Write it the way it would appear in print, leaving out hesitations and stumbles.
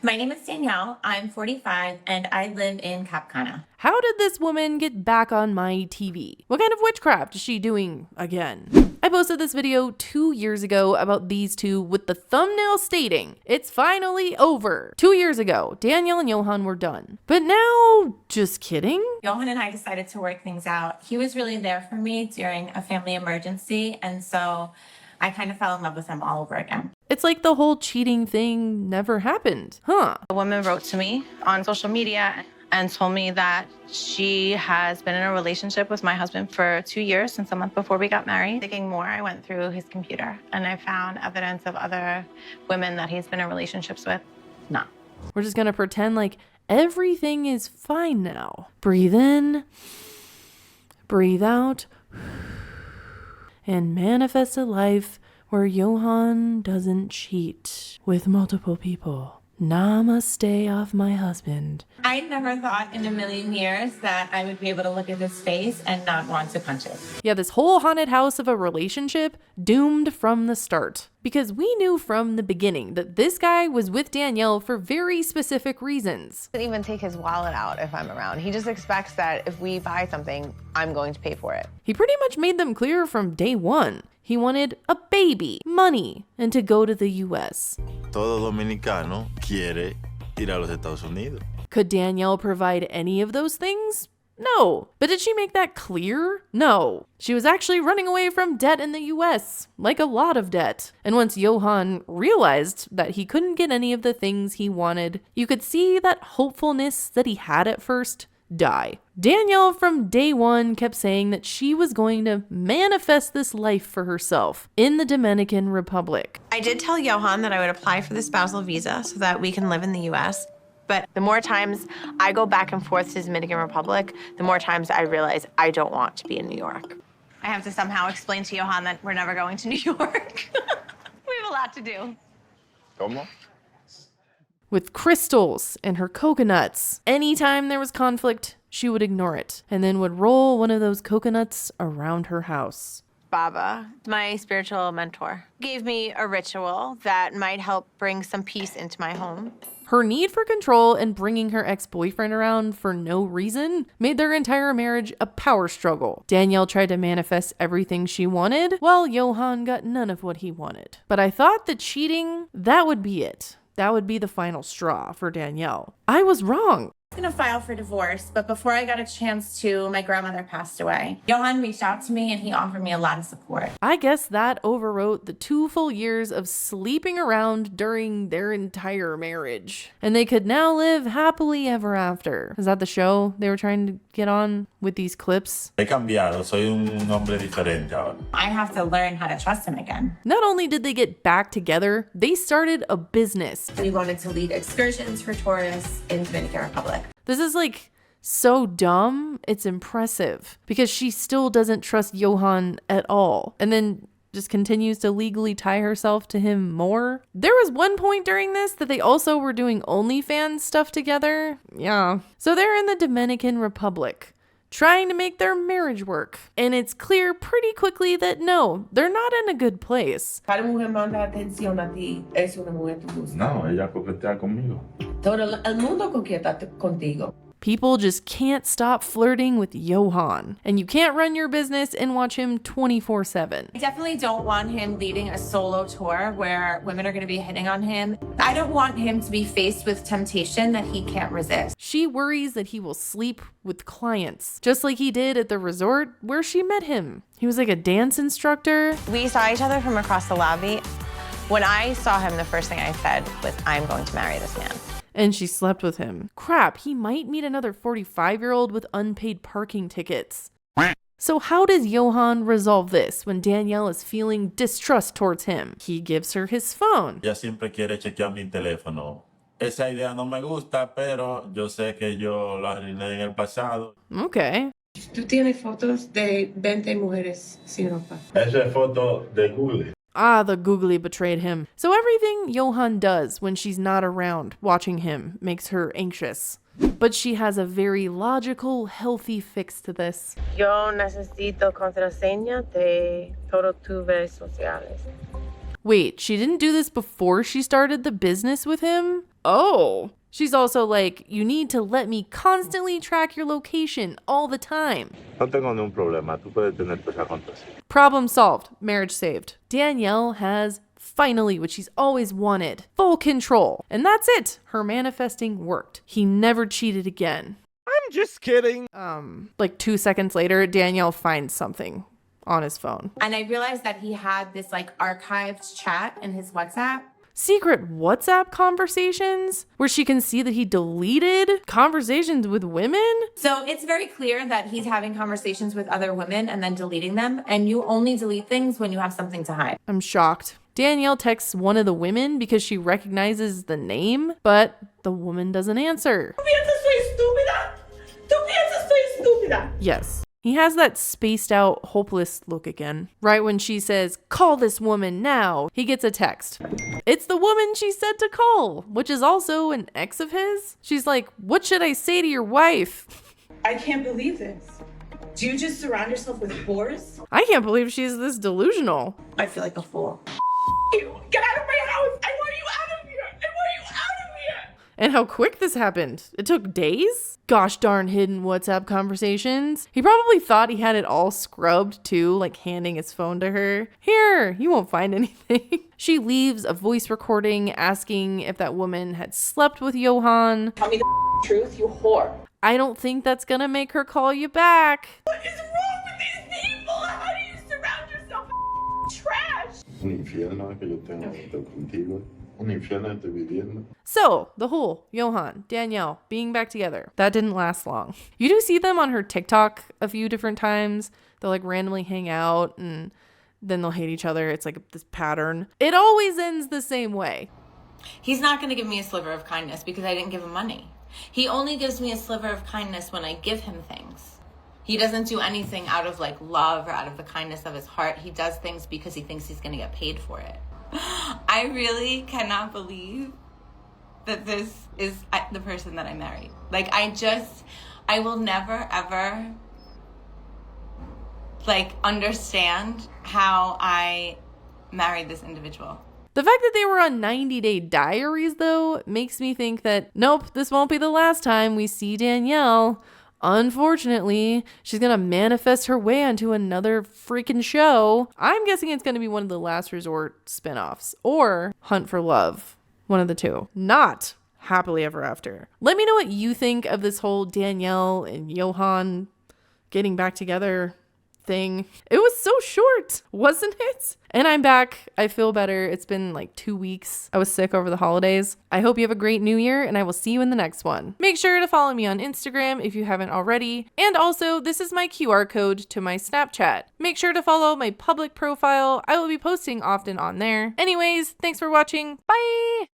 My name is Danielle. I'm 45 and I live in Cap Cana. How did this woman get back on my TV? What kind of witchcraft is she doing again? I posted this video 2 years ago about these two with the thumbnail stating, it's finally over. 2 years ago, Danielle and Yohan were done. But now, just kidding? Yohan and I decided to work things out. He was really there for me during a family emergency, and so I kind of fell in love with him all over again. It's like the whole cheating thing never happened, huh? A woman wrote to me on social media and told me that she has been in a relationship with my husband for 2 years, since a month before we got married. Digging more, I went through his computer and I found evidence of other women that he's been in relationships with. No. We're just gonna pretend like everything is fine now. Breathe in, breathe out, and manifest a life where Yohan doesn't cheat with multiple people. Namaste off my husband. I never thought in a million years that I would be able to look at his face and not want to punch it. Yeah, this whole haunted house of a relationship doomed from the start. Because we knew from the beginning that this guy was with Danielle for very specific reasons. He doesn't even take his wallet out if I'm around. He just expects that if we buy something, I'm going to pay for it. He pretty much made them clear from day one. He wanted a baby, money, and to go to the US. Todo dominicano quiere ir a los Estados Unidos. Could Danielle provide any of those things? No. But did she make that clear? No. She was actually running away from debt in the US, like a lot of debt. And once Yohan realized that he couldn't get any of the things he wanted, you could see that hopefulness that he had at first die. Danielle from day one kept saying that she was going to manifest this life for herself in the Dominican Republic. I did tell Yohan that I would apply for the spousal visa so that we can live in the US. But the more times I go back and forth to the Dominican Republic, the more times I realize I don't want to be in New York. I have to somehow explain to Yohan that we're never going to New York. We have a lot to do. ¿Cómo? With crystals and her coconuts. Anytime there was conflict, she would ignore it and then would roll one of those coconuts around her house. Baba, my spiritual mentor, gave me a ritual that might help bring some peace into my home. Her need for control and bringing her ex-boyfriend around for no reason made their entire marriage a power struggle. Danielle tried to manifest everything she wanted, while Yohan got none of what he wanted. But I thought that cheating, that would be it. That would be the final straw for Danielle. I was wrong. I was going to file for divorce, but before I got a chance to, my grandmother passed away. Yohan reached out to me and he offered me a lot of support. I guess that overwrote the 2 full years of sleeping around during their entire marriage. And they could now live happily ever after. Is that the show they were trying to get on with these clips? He cambiado, soy un hombre diferente ahora. I have to learn how to trust him again. Not only did they get back together, they started a business. We wanted to lead excursions for tourists in Dominican Republic. This is like so dumb, it's impressive because she still doesn't trust Yohan at all and then just continues to legally tie herself to him more. There was one point during this that they also were doing OnlyFans stuff together. Yeah. So they're in the Dominican Republic trying to make their marriage work. And it's clear pretty quickly that no, they're not in a good place. Cada mujer manda atención a ti, es una mujer tú buscas. No, ella coquetea conmigo. Todo el mundo coqueta contigo. People just can't stop flirting with Yohan. And you can't run your business and watch him 24/7. I definitely don't want him leading a solo tour where women are going to be hitting on him. I don't want him to be faced with temptation that he can't resist. She worries that he will sleep with clients, just like he did at the resort where she met him. He was like a dance instructor. We saw each other from across the lobby. When I saw him, the first thing I said was, I'm going to marry this man. And she slept with him. Crap, he might meet another 45-year-old with unpaid parking tickets. So how does Yohan resolve this when Danielle is feeling distrust towards him? He gives her his phone. Ella siempre quiere chequear mi teléfono. Esa idea no me gusta, pero yo sé que yo la arruiné en el pasado. Okay. Tú tienes fotos de 20 mujeres sin ropa. Esa es foto de Google. Ah, the googly betrayed him. So everything Yohan does when she's not around watching him makes her anxious. But she has a very logical, healthy fix to this. Yo necesito contraseña de todas tus redes sociales. Wait, she didn't do this before she started the business with him? Oh. She's also like, you need to let me constantly track your location all the time. No tengo ningún problema. Tú puedes tener esa fantasía. Problem solved. Marriage saved. Danielle has finally what she's always wanted. Full control. And that's it. Her manifesting worked. He never cheated again. I'm just kidding. Like 2 seconds later, Danielle finds something on his phone. And I realized that he had this like archived chat in his WhatsApp. Secret WhatsApp conversations where she can see that he deleted conversations with women. So it's very clear that he's having conversations with other women and then deleting them. And you only delete things when you have something to hide. I'm shocked. Danielle texts one of the women because she recognizes the name, but the woman doesn't answer. Yes. He has that spaced out, hopeless look again. Right when she says, call this woman now, he gets a text. It's the woman she said to call, which is also an ex of his. She's like, what should I say to your wife? I can't believe this. Do you just surround yourself with whores? I can't believe she's this delusional. I feel like a fool. You get out of my house! I want you out of here! I want you out of here! And how quick this happened. It took days? Gosh darn hidden WhatsApp conversations. He probably thought he had it all scrubbed too, like handing his phone to her. Here, you won't find anything. She leaves a voice recording asking if that woman had slept with Yohan. Tell me the truth, you whore. I don't think that's gonna make her call you back. What is wrong with these people? How do you surround yourself with trash? Un infierno que yo tengo contigo. Un infierno estoy viviendo. So, the whole Yohan, Danielle being back together, that didn't last long. You do see them on her TikTok a few different times. They'll like randomly hang out and then they'll hate each other. It's like this pattern. It always ends the same way. He's not going to give me a sliver of kindness because I didn't give him money. He only gives me a sliver of kindness when I give him things. He doesn't do anything out of like love or out of the kindness of his heart. He does things because he thinks he's going to get paid for it. I really cannot believe that this is the person that I married. Like, I will never, ever, like, understand how I married this individual. The fact that they were on 90-day diaries, though, makes me think that, nope, this won't be the last time we see Danielle. Unfortunately, she's gonna manifest her way onto another freaking show. I'm guessing it's gonna be one of the Last Resort spinoffs or Hunt for Love. One of the two. Not Happily Ever After. Let me know what you think of this whole Danielle and Yohan getting back together thing. It was so short, wasn't it? And I'm back. I feel better. It's been like 2 weeks. I was sick over the holidays. I hope you have a great new year and I will see you in the next one. Make sure to follow me on Instagram if you haven't already. And also, this is my QR code to my Snapchat. Make sure to follow my public profile. I will be posting often on there. Anyways, thanks for watching. Bye!